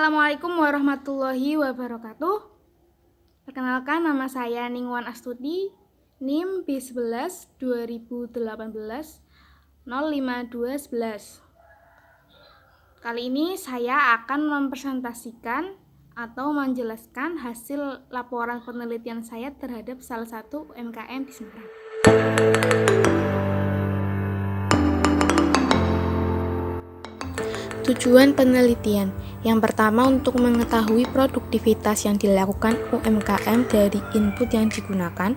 Assalamualaikum warahmatullahi wabarakatuh. Perkenalkan, nama saya Ningwan Astuti, NIM B11 2018 05211. Kali ini saya akan mempresentasikan atau menjelaskan hasil laporan penelitian saya terhadap salah satu UMKM di Semarang. Tujuan penelitian yang pertama untuk mengetahui produktivitas yang dilakukan UMKM dari input yang digunakan.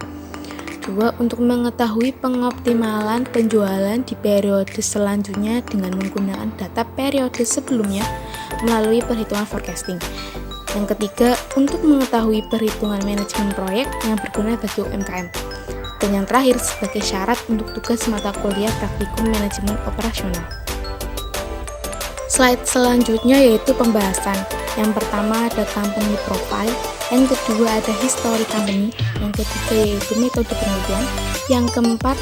Dua, untuk mengetahui pengoptimalan penjualan di periode selanjutnya dengan menggunakan data periode sebelumnya melalui perhitungan forecasting. Yang ketiga, untuk mengetahui perhitungan manajemen proyek yang berguna bagi UMKM. Dan yang terakhir, sebagai syarat untuk tugas mata kuliah praktikum manajemen operasional. Slide selanjutnya yaitu pembahasan. Yang pertama ada company profile, yang kedua ada history company, yang ketiga yaitu metode penelitian, yang keempat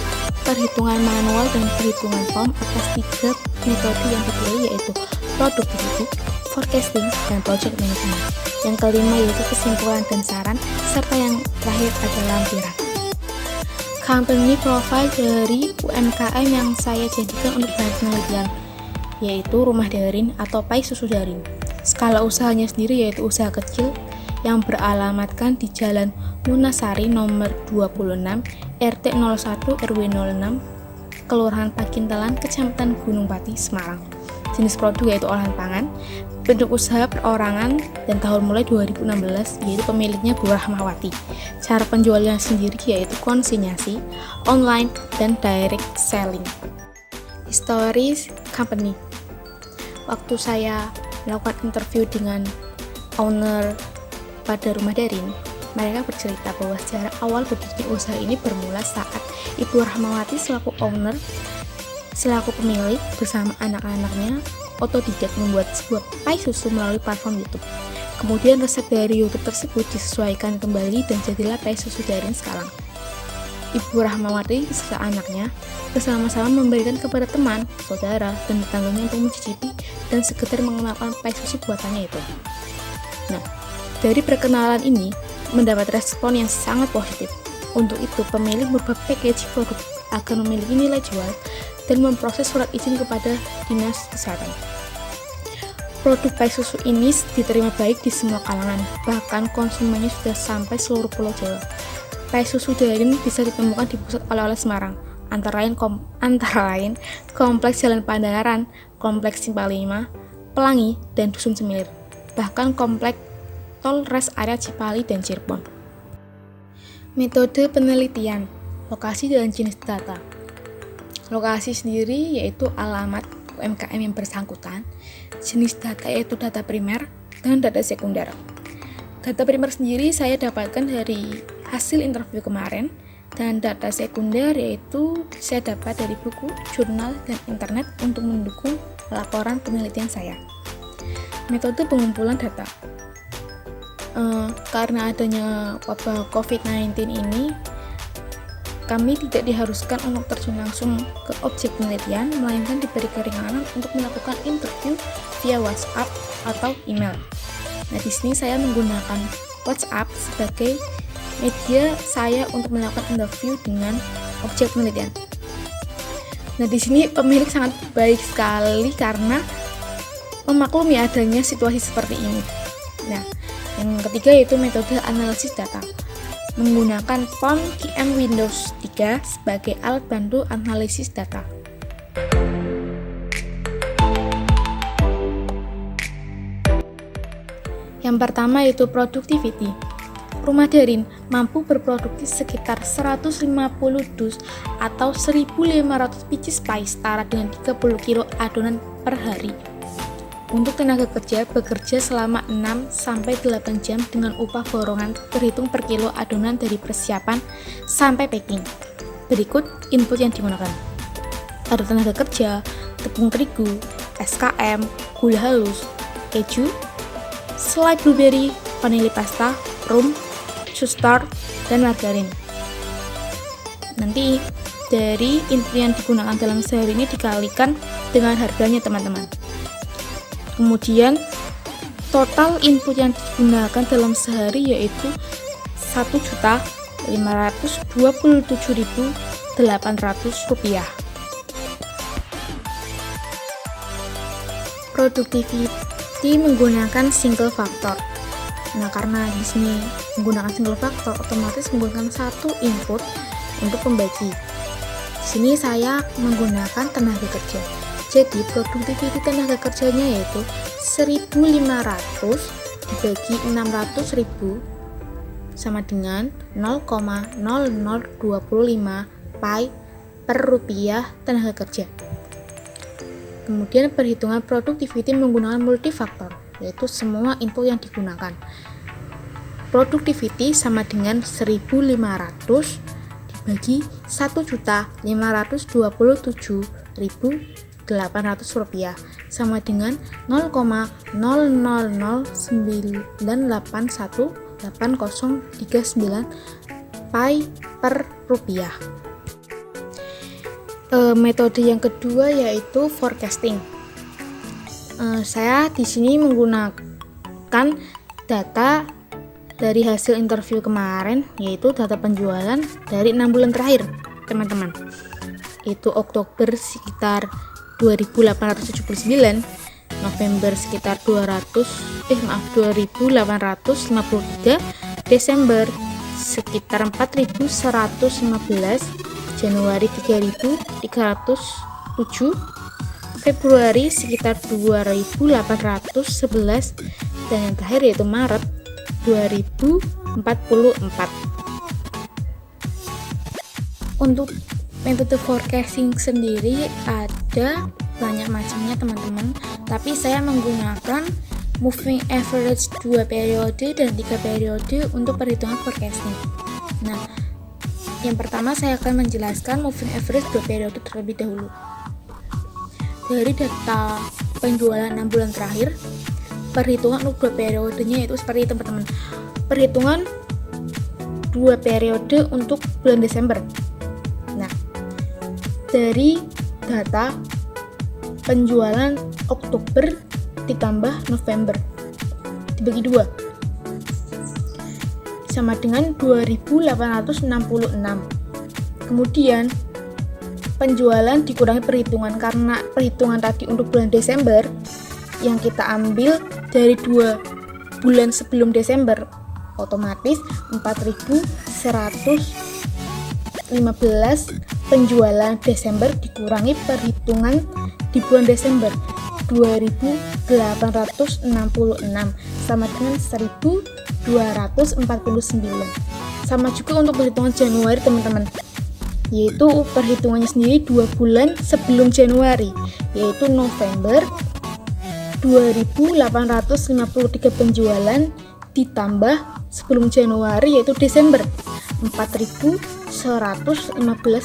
perhitungan manual dan perhitungan form atas tiga metode yang dipilih yaitu productivity, forecasting, dan project management. Yang kelima yaitu kesimpulan dan saran, serta yang terakhir ada lampiran. Company profile dari UMKM yang saya jadikan untuk bahan penelitian yaitu rumah darin atau pai susu darin. Skala usahanya sendiri yaitu usaha kecil yang beralamatkan di Jalan Munasari nomor 26 RT 01 RW 06 Kelurahan Pakintalan Kecamatan Gunung Pati, Semarang. Jenis produk yaitu olahan pangan, bentuk usaha perorangan, dan tahun mulai 2016 yaitu pemiliknya Bu Rahmawati. Cara penjualannya sendiri yaitu konsinyasi, online, dan direct selling. Historis company. Waktu saya melakukan interview dengan owner pada rumah darin, mereka bercerita bahwa sejarah awal berdirinya usaha ini bermula saat Ibu Rahmawati selaku owner, selaku pemilik bersama anak-anaknya otodidak membuat sebuah pai susu melalui platform YouTube. Kemudian resep dari YouTube tersebut disesuaikan kembali dan jadilah pai susu darin sekarang. Ibu Rahmawati beserta anaknya bersama-sama memberikan kepada teman, saudara, dan tetangganya untuk mencicipi dan sekedar mengenalkan pai susu buatannya itu. Nah, dari perkenalan ini mendapat respon yang sangat positif. Untuk itu, pemilik merubah packaging produk agar memiliki nilai jual dan memproses surat izin kepada Dinas Kesehatan. Produk pai susu ini diterima baik di semua kalangan, bahkan konsumennya sudah sampai seluruh Pulau Jawa. Pai susu darin bisa ditemukan di pusat oleh-oleh Semarang, antara lain Kompleks Jalan Pandaran, Kompleks Simpang 5, Pelangi, dan Dusun Semilir, bahkan Kompleks Tol Res Area Cipali dan Cirebon. Metode penelitian, lokasi dan jenis data. Lokasi sendiri yaitu alamat UMKM yang bersangkutan, jenis data yaitu data primer dan data sekunder. Data primer sendiri saya dapatkan dari hasil interview kemarin, dan data sekunder yaitu saya dapat dari buku, jurnal, dan internet untuk mendukung laporan penelitian saya. Metode pengumpulan data. Karena adanya wabah COVID-19 ini, kami tidak diharuskan untuk terjun langsung ke objek penelitian, melainkan diberi keringanan untuk melakukan interview via WhatsApp atau email. Nah, di sini saya menggunakan WhatsApp sebagai media saya untuk melakukan interview dengan objek penelitian. Nah, di sini pemilik sangat baik sekali karena memaklumi adanya situasi seperti ini. Nah, yang ketiga yaitu metode analisis data. Menggunakan font QM Windows 3 sebagai alat bantu analisis data. Yang pertama yaitu productivity. Rumah darin mampu berproduksi sekitar 150 dus atau 1.500 biji pai setara dengan 30 kilo adonan per hari. Untuk tenaga kerja bekerja selama 6-8 jam dengan upah borongan terhitung per kilo adonan dari persiapan sampai packing. Berikut input yang digunakan. Ada tenaga kerja, tepung terigu, SKM, gula halus, keju, selai blueberry, vanili pasta, rum, suster, dan margarin. Nanti dari input yang digunakan dalam sehari ini dikalikan dengan harganya teman-teman. Kemudian total input yang digunakan dalam sehari yaitu 1.527.800 rupiah. Productivity menggunakan single factor. Nah, karena di sini menggunakan single factor, otomatis menggunakan satu input untuk pembagi. Di sini saya menggunakan tenaga kerja. Jadi productivity tenaga kerjanya yaitu 1.500 dibagi 600.000 sama dengan 0,0025 pi per rupiah tenaga kerja. Kemudian perhitungan productivity menggunakan multifaktor, yaitu semua input yang digunakan. Productivity sama dengan 1.500 dibagi 1.527.800 rupiah sama dengan 0,0009818039 pi per rupiah. Metode yang kedua yaitu forecasting. Saya di sini menggunakan data dari hasil interview kemarin, yaitu data penjualan dari 6 bulan terakhir, teman-teman. Itu Oktober sekitar 2.879, November sekitar 2.853, Desember sekitar 4.115, Januari 3.307, Februari sekitar 2.811, dan yang terakhir yaitu Maret 2044. Untuk metode forecasting sendiri ada banyak macamnya, teman-teman, tapi saya menggunakan moving average 2 periode dan 3 periode untuk perhitungan forecasting. Nah, yang pertama saya akan menjelaskan moving average 2 periode terlebih dahulu. Dari data penjualan 6 bulan terakhir, perhitungan untuk 2 periodenya itu seperti itu, teman-teman. Perhitungan 2 periode untuk bulan Desember. Nah, dari data penjualan Oktober ditambah November dibagi 2 sama dengan 2.866. Kemudian penjualan dikurangi perhitungan, karena perhitungan tadi untuk bulan Desember yang kita ambil dari 2 bulan sebelum Desember, otomatis 4.115 penjualan Desember dikurangi perhitungan di bulan Desember 2.866 sama dengan 1.249. Sama juga untuk perhitungan Januari, teman-teman, yaitu perhitungannya sendiri 2 bulan sebelum Januari, yaitu November 2.853 penjualan ditambah sebelum Januari yaitu Desember 4.115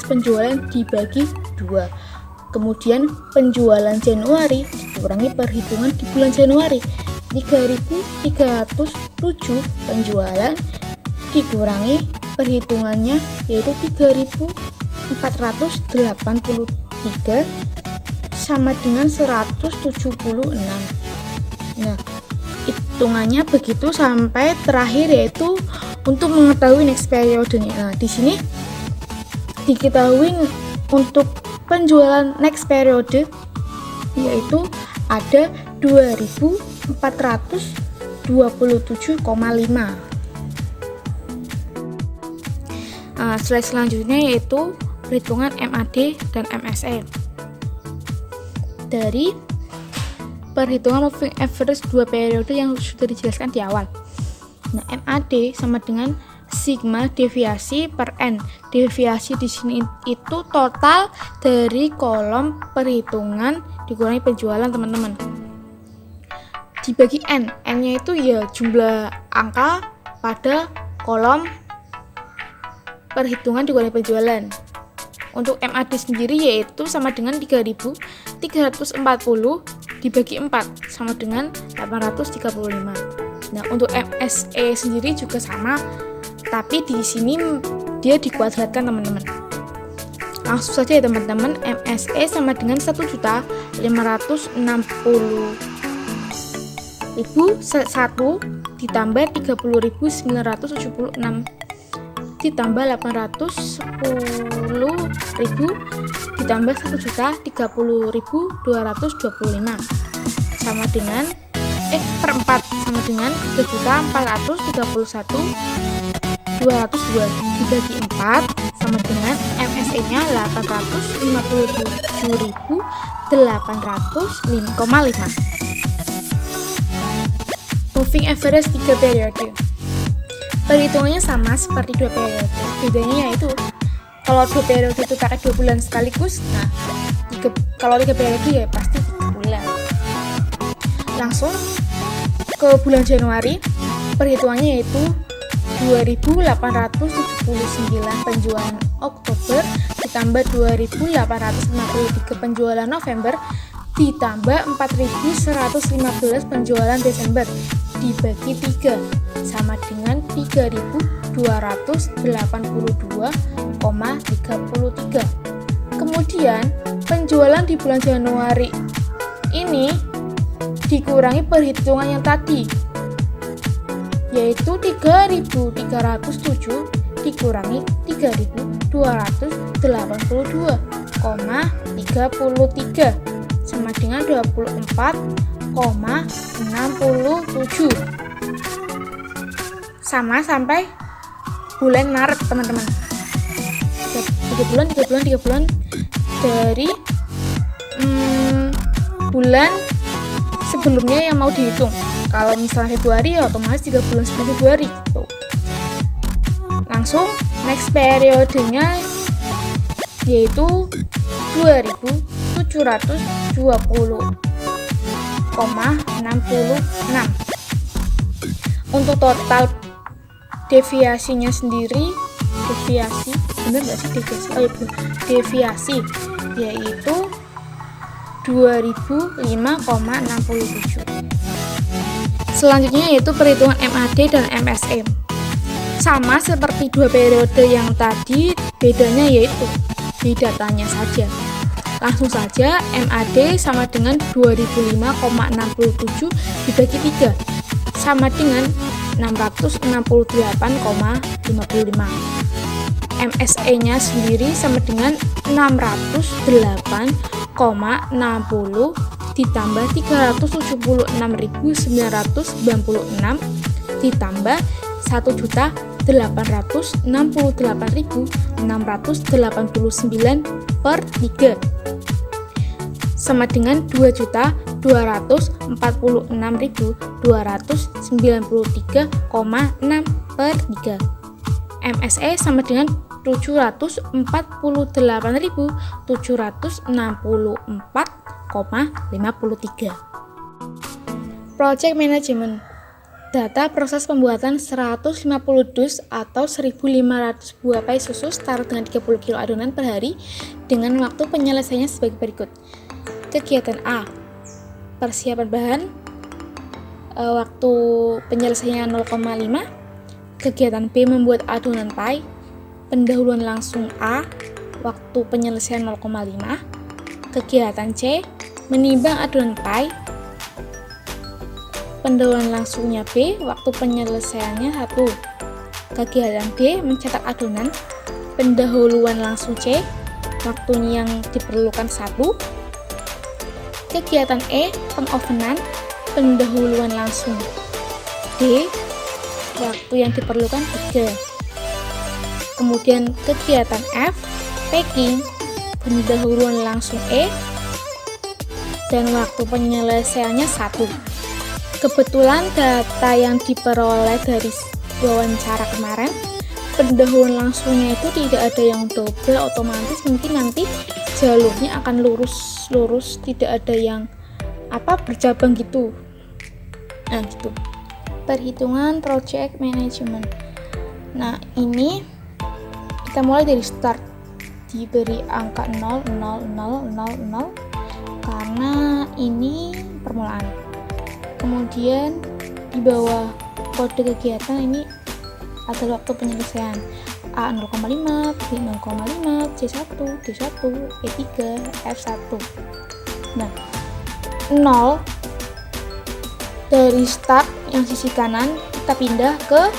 penjualan dibagi 2. Kemudian penjualan Januari dikurangi perhitungan di bulan Januari, 3.307 penjualan dikurangi perhitungannya yaitu 3.483 sama dengan 176. Nah, hitungannya begitu sampai terakhir yaitu untuk mengetahui next periodenya. Nah, di sini diketahui untuk penjualan next periode yaitu ada 2.427,5. Slide selanjutnya yaitu perhitungan MAD dan MSE. Dari perhitungan moving average 2 periode yang sudah dijelaskan di awal. Nah, MAD sama dengan sigma deviasi per N. Deviasi di sini itu total dari kolom perhitungan dikurangi penjualan, teman-teman. Dibagi N. N-nya itu ya jumlah angka pada kolom perhitungan dikurangi penjualan. Untuk MAD sendiri yaitu sama dengan 3.340 dibagi 4 sama dengan 835. Nah, untuk MSE sendiri juga sama, tapi di sini dia dikuadratkan, teman-teman. Langsung saja ya, teman-teman. MSE sama dengan 1.560.000 ditambah 30.976 ditambah 810.000 ditambah 1.030.225 sama dengan per 4 sama dengan 3.431.202 dibagi 4 sama dengan MSE-nya 857.805,5. Moving average 3 periode. Perhitungannya sama seperti 2 periode. Bedanya yaitu kalau 2 periode itu pakai 2 bulan sekaligus, nah kalau 3 periode ya pasti 3 bulan. Langsung ke bulan Januari, perhitungannya yaitu 2.879 penjualan Oktober ditambah 2.853 penjualan November ditambah 4.115 penjualan Desember dibagi 3 sama dengan 3.282,33. Kemudian penjualan di bulan Januari ini dikurangi perhitungan yang tadi, yaitu 3.307 dikurangi 3.282,33 sama dengan 24,67. Sama sampai bulan Maret, teman-teman. 3 bulan dari bulan sebelumnya yang mau dihitung. Kalau misalnya Februari ya otomatis 3 bulan sebelum Februari gitu. Langsung next periodenya yaitu 2.720,66. Untuk total deviasinya sendiri, deviasi yaitu 2005,67. Selanjutnya yaitu perhitungan MAD dan MSE. Sama seperti 2 periode yang tadi, bedanya yaitu di datanya saja. Langsung saja MAD sama dengan 2005,67 dibagi 3 sama dengan 668,55. MSE-nya sendiri sama dengan 608,60 ditambah 376.996 ditambah 1.868.689 per 3 sama dengan 2.246.293,6 per 3. MSE sama dengan 748.764,53. Project Management. Data proses pembuatan 150 dus atau 1.500 buah pie susu setara dengan 30 kg adonan per hari dengan waktu penyelesaiannya sebagai berikut. Kegiatan A, persiapan bahan, waktu penyelesaiannya 0,5. Kegiatan B, membuat adonan pie, pendahuluan langsung A, waktu penyelesaian 0,5. Kegiatan C, menimbang adonan pie, pendahuluan langsungnya B, waktu penyelesaiannya 1. Kegiatan D, mencetak adonan, pendahuluan langsung C, waktunya yang diperlukan 1. Kegiatan E, pengovenan, pendahuluan langsung D, waktu yang diperlukan 3. Kemudian kegiatan F, packing, pendahuluan langsung E, dan waktu penyelesaiannya 1. Kebetulan data yang diperoleh dari wawancara kemarin, pendahuluan langsungnya itu tidak ada yang double, otomatis mungkin nanti jalurnya akan lurus, tidak ada yang bercabang gitu. Nah gitu. Perhitungan project management. Nah ini kita mulai dari start, diberi angka 0, 0, 0, 0, 0 karena ini permulaan. Kemudian di bawah kode kegiatan ini adalah waktu penyelesaian A 0,5, B 0,5, C1, D1, E3, F1. Nah, 0 dari start yang sisi kanan kita pindah ke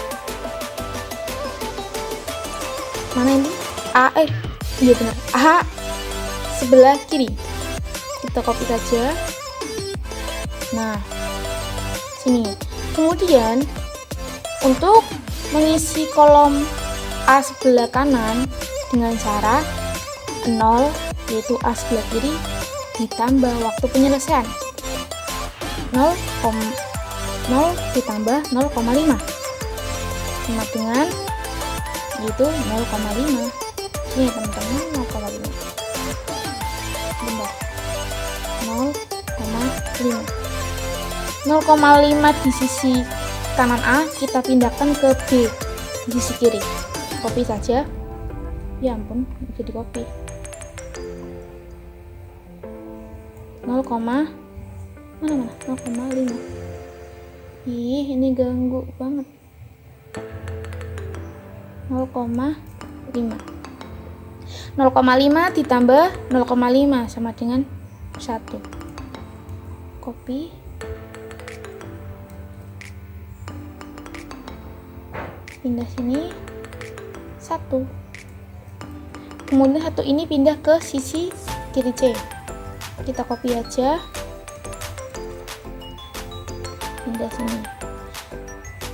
mana ini? Iya benar, A sebelah kiri. Kita copy saja. Nah, sini. Kemudian untuk mengisi kolom A sebelah kanan dengan cara 0, yaitu A sebelah kiri, ditambah waktu penyelesaian 0, ditambah 0,5 sama dengan yaitu 0,5. Ini teman-teman 0,5. Bentar. 0,5. 0,5 di sisi kanan A kita pindahkan ke B di sisi kiri. Copy saja. Ya ampun, jadi copy. 0,5. Ih, ini ganggu banget. 0,5 ditambah 0,5 sama dengan 1. Copy. Pindah sini 1. Kemudian 1 ini pindah ke sisi kiri C. Kita copy aja. Pindah sini.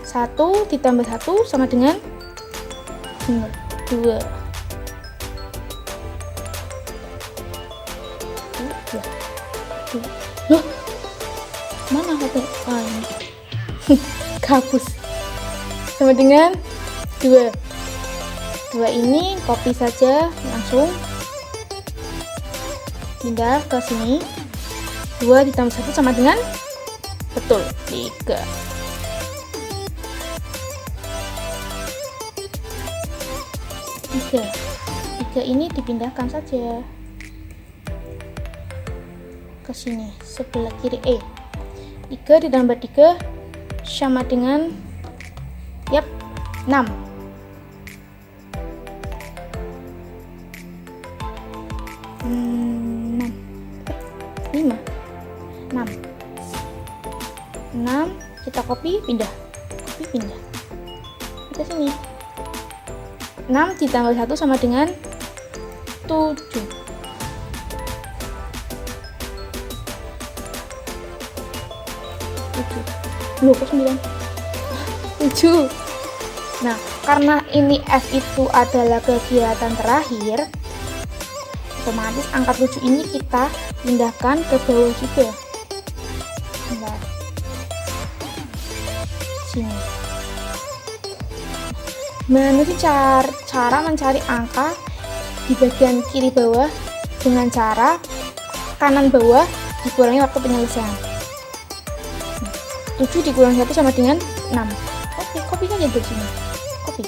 1 ditambah 1 sama dengan 2. Loh, mana hati? Ini kabus. Sama dengan 2. 2 ini copy saja langsung. Pindah ke sini. 2 ditambah 1 sama dengan betul 3. 3 ini dipindahkan saja ke sini sebelah kiri E. 3 ditambah 3 sama dengan 6. 6 kita copy pindah ke sini. 6 ditambah 1 sama dengan 7. 7. Nah, karena ini F itu adalah kegiatan terakhir, otomatis angka 7 ini kita pindahkan ke bawah juga. Bentar. Sini. Mana sih cara mencari angka di bagian kiri bawah dengan cara kanan bawah dikurangi waktu penyelesaian. 7 dikurangi 1 sama dengan 6. Oke, copy saja dari sini. Copy.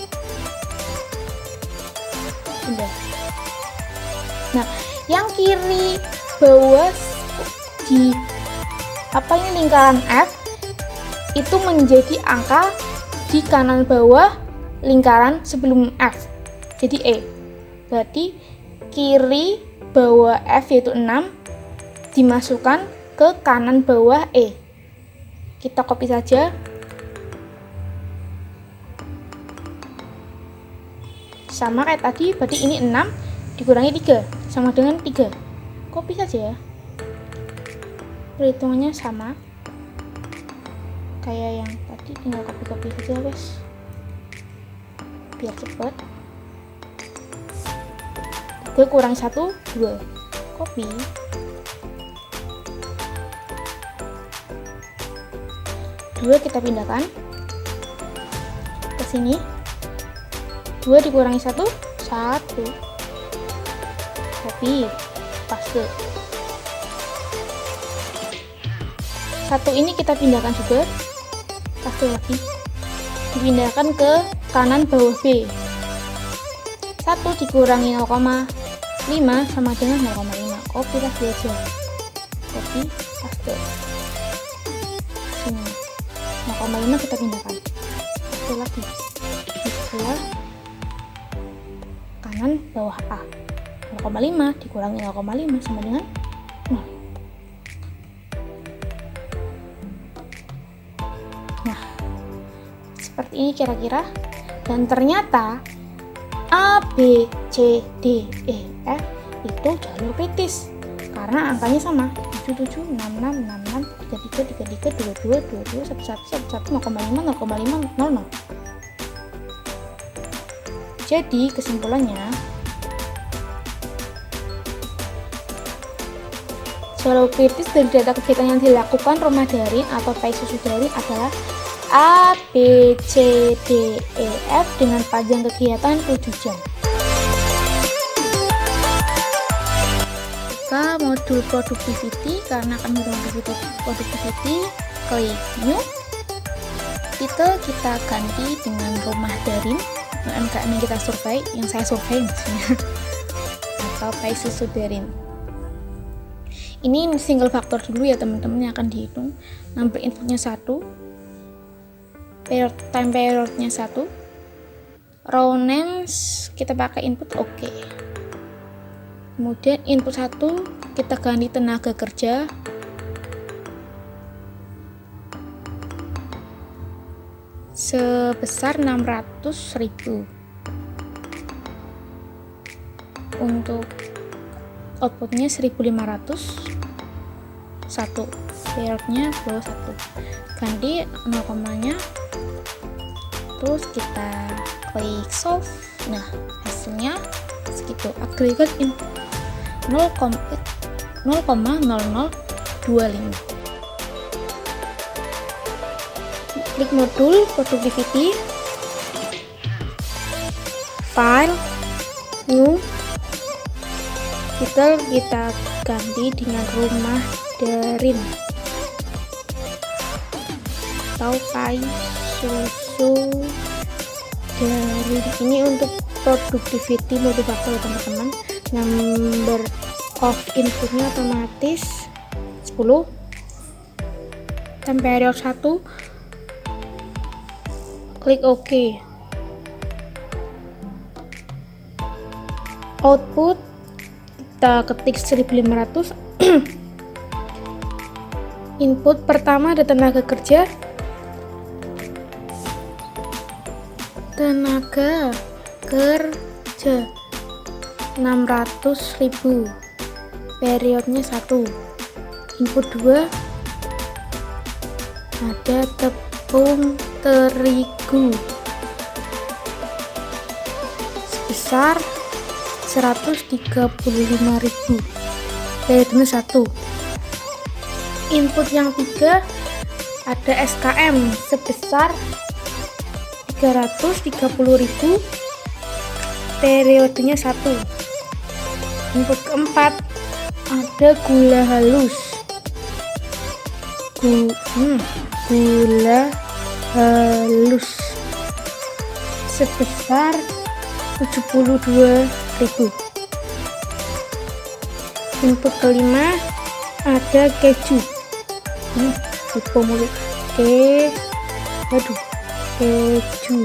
Udah. Nah, yang kiri bawah di lingkaran F itu menjadi angka di kanan bawah lingkaran sebelum F. Jadi E. Berarti kiri bawah F yaitu 6 dimasukkan ke kanan bawah E. Kita copy saja. Sama kayak tadi, berarti ini 6 dikurangi 3 sama dengan 3. Copy saja. Perhitungannya sama kayak yang tadi, tinggal copy saja guys, biar cepat. 3 kurang 1 2. Copy. Dua kita pindahkan ke sini. 2 dikurangi 1 1. Copy, paste. 1 ini kita pindahkan juga, paste lagi, dipindahkan ke kanan bawah B. 1 dikurangi 0,5 sama dengan 0,5. Copy lagi aja, copy, paste. Sini 0,5 kita pindahkan, paste lagi di sebelah kanan bawah A. 0,5 dikurangi 0,5 sama dengan 0. ini kira-kira, dan ternyata A, B, C, D, E, F itu jalur kritis karena angkanya sama, 77, 66, 66, 33, 33, 22, 22, 11, 11, 0,5, 0,5, 00. Jadi kesimpulannya, jalur kritis dari data kegiatan yang dilakukan rumah daring atau PAI-susu daring adalah A, B, C, D, E, F dengan panjang kegiatan 7 jam. Jika modul productivity, karena akan menggunakan productivity, klik new. Titel kita ganti dengan rumah daring, yang kita survei, yang saya survei maksudnya, atau PAI-susu daring. Ini single faktor dulu ya teman-teman yang akan dihitung. Number inputnya 1, time periodnya 1, row names kita pakai input oke. Kemudian input 1 kita ganti tenaga kerja, sebesar 600.000. Untuk outputnya 1500, 1 periodnya bawah 1, ganti 0 komanya, terus kita klik solve. Nah hasilnya segitu, agregat input 0,0025. Klik modul productivity, file, new, titel kita ganti dengan rumah daring atau PAI-susu daring. Ini untuk productivity multifaktor teman-teman. Number of inputnya otomatis 10, time period 1, klik OK. Output kita ketik 1500. Input pertama ada tenaga kerja, 600.000, periodnya 1. Input 2 ada tepung terigu sebesar 135.000, periodnya 1. Input yang 3 ada SKM sebesar 330.000, periodenya 1. Input keempat ada gula halus, gula halus sebesar 72.000. Input kelima ada keju, keju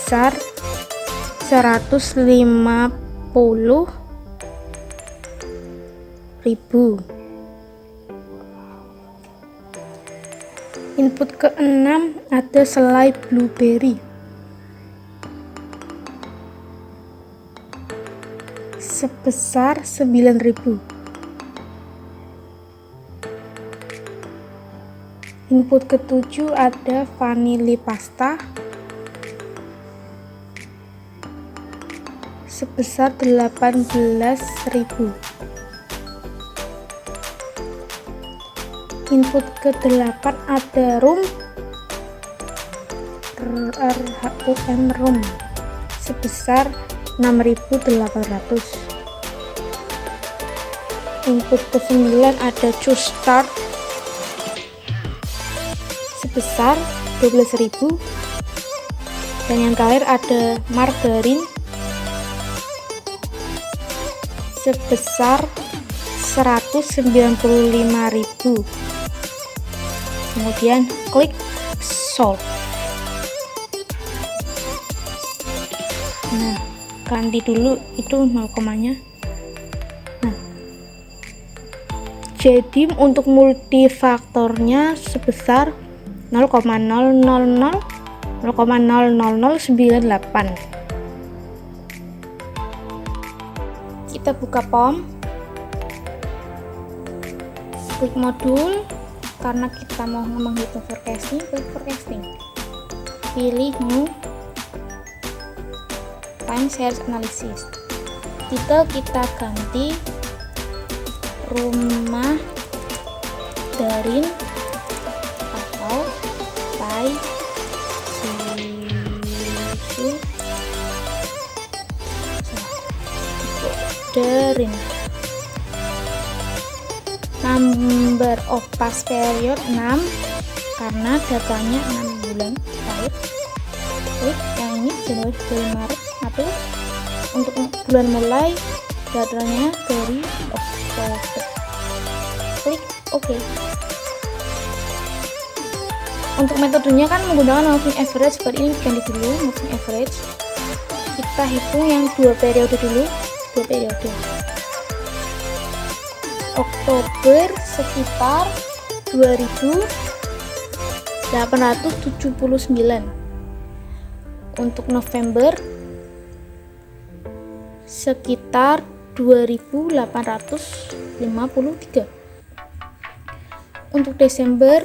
sebesar 150.000. Input keenam ada selai blueberry sebesar 9.000. Input ketujuh ada vanili pasta sebesar 18.000. Input ke-8 ada rum sebesar 6.800. Input ke-9 ada juice start sebesar 12.000. Dan yang terakhir ada margarin sebesar 195.000. Kemudian klik solve. Nah, ganti dulu itu 0 komanya. Nah, jadi untuk multifaktornya sebesar 0,000 0,00098. Kita buka POM, klik modul. Karena kita mau menghitung forecasting, klik forecasting, pilih new time series analysis. Titel kita ganti rumah Darin atau Tai Susu Darin. Number of past period 6 karena datanya 6 bulan terakhir. Klik yang ini Januari, Februari, Maret, April. Untuk bulan mulai datanya dari Oktober. Klik OK. Untuk metodenya kan menggunakan moving average. Buat ini ganti dulu moving average. Kita hitung yang 2 periode dulu. 2 periode. Oktober sekitar 2879. Untuk November sekitar 2853. Untuk Desember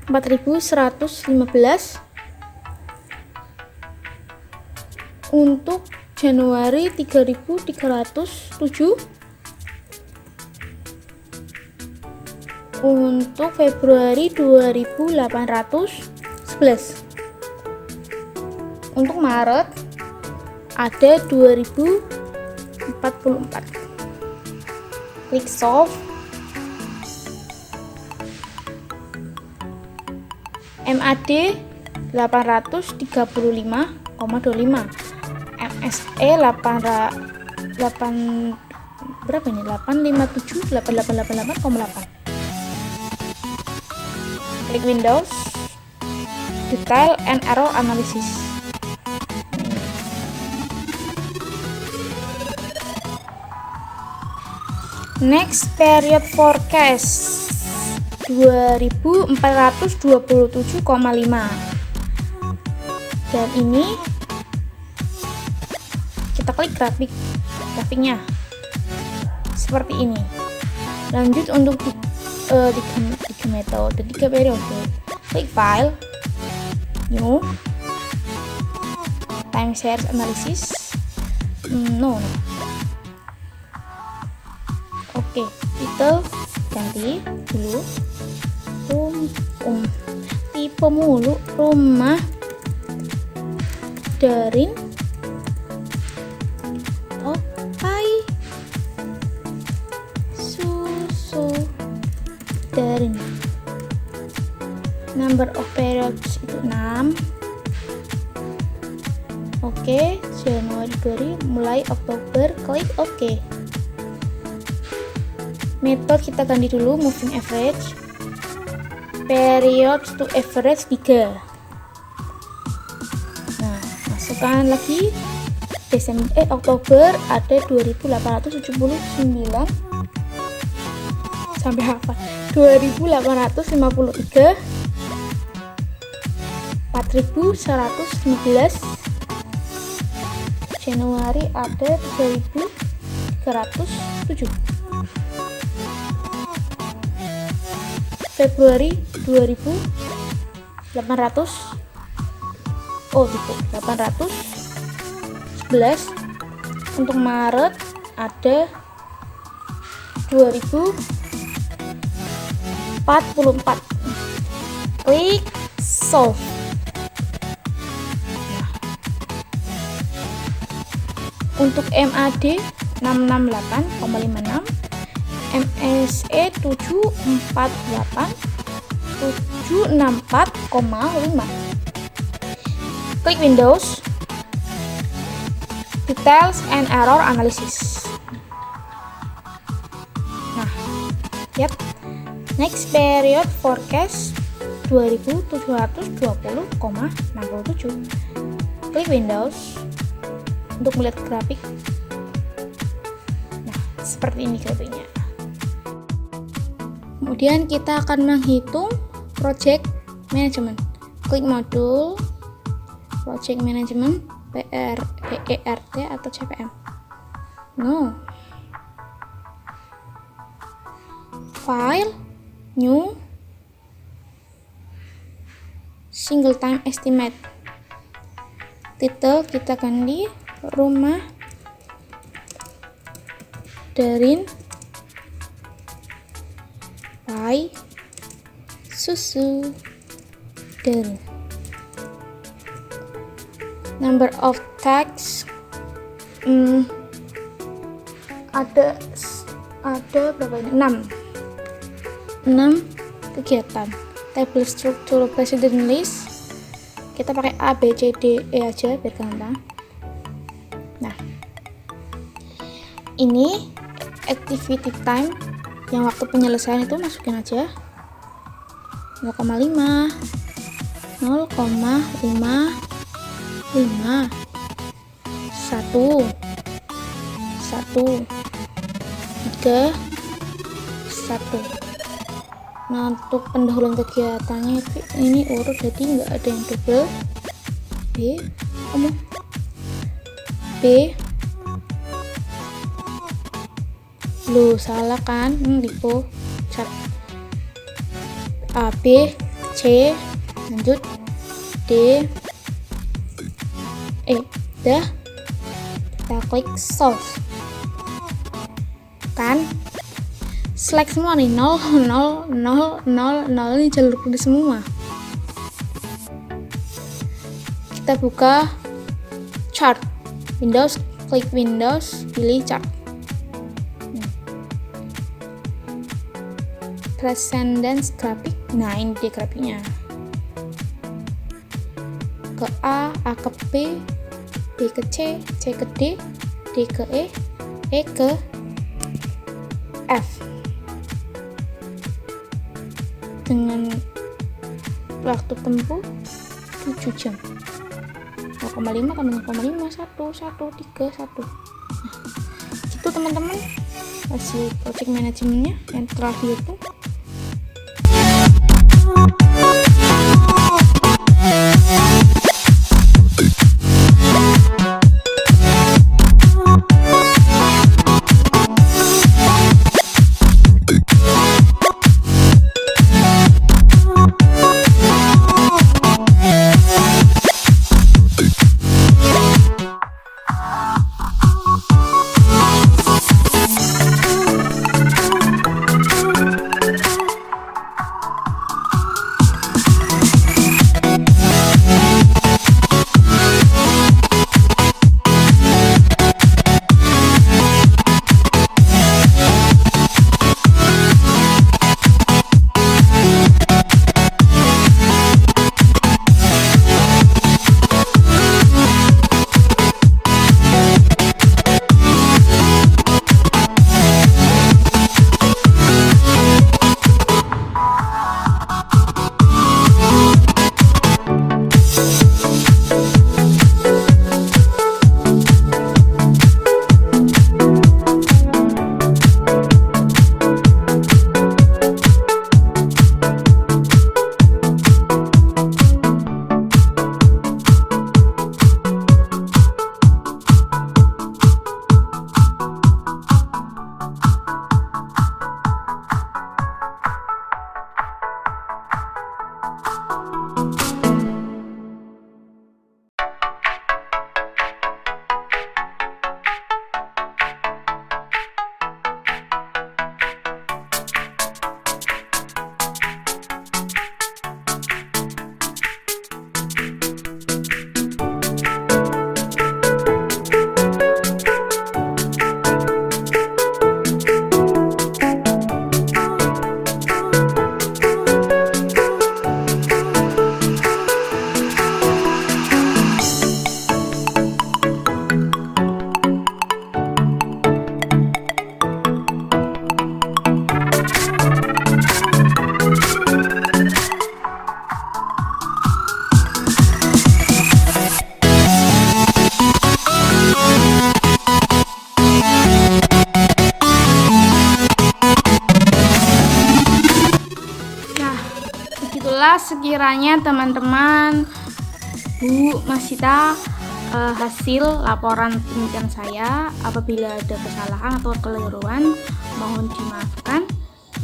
4115. Untuk Januari 3307. Untuk Februari 2811. Untuk Maret ada 2044. Klik solve. MAD 835,25, MSE 8 berapa ini? 857,8888,8. Klik Windows, Detail and Error Analysis. Next period forecast 2427,5. Dan ini kita klik grafiknya seperti ini. Lanjut untuk 3 metode, 3 periode. Klik file, new, time series analysis. Oke, titel ganti dulu. Tipe mulu rumah Darin Tai Susu Darin. Number of periods itu 6. Oke, Januari, Februari, mulai Oktober. Klik OK. Metode kita ganti dulu moving average. Period to average 3. Nah, masukkan lagi Oktober ada 2879 sampai apa? 2853, 4115. Januari ada 3307. Februari 811. Untuk Maret ada 2044. Klik solve. Untuk MAD 668,56, MSE 764,5. Klik Windows, Details and Error Analysis. Nah, next period forecast 2720,67. Klik Windows untuk melihat grafik. Nah, seperti ini grafiknya. Kemudian kita akan menghitung project management. Klik modul, project management, PERT atau CPM? No. File, new, single time estimate. Title kita ganti rumah Darin by Susu Darin. Number of tags, ada berapa ini? 6 kegiatan. Table structure president list kita pakai A, B, C, D, E aja biar gampang. Nah, ini activity time yang waktu penyelesaian itu masukin aja 0,5 1 3 1. Nah, untuk pendahuluan kegiatannya ini urut jadi nggak ada yang double. B lo salah kan, lipo cat. A, B, C, lanjut D, E. Dah, kita klik solve kan, select semua nih 0 0 0 0 0, ini jalur kuning semua. Kita buka chart Windows, klik Windows, pilih chart. Presence grafik, nah ini dia grafiknya. Ke A ke B, B ke C, C ke D, D ke E, E ke F. Dengan waktu tempuh 7 jam. 0,5 tambah 0,5 1 1 3 1. Gitu teman-teman, hasil project manajemennya yang terakhir tuh. Sekiranya teman-teman Bu, Mas Sita, hasil laporan penelitian saya. Apabila ada kesalahan atau kekeliruan, mohon dimaafkan.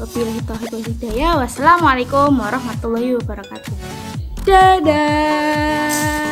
Wabillahi taufiq wal hidayah. Wassalamualaikum warahmatullahi wabarakatuh. Dadah.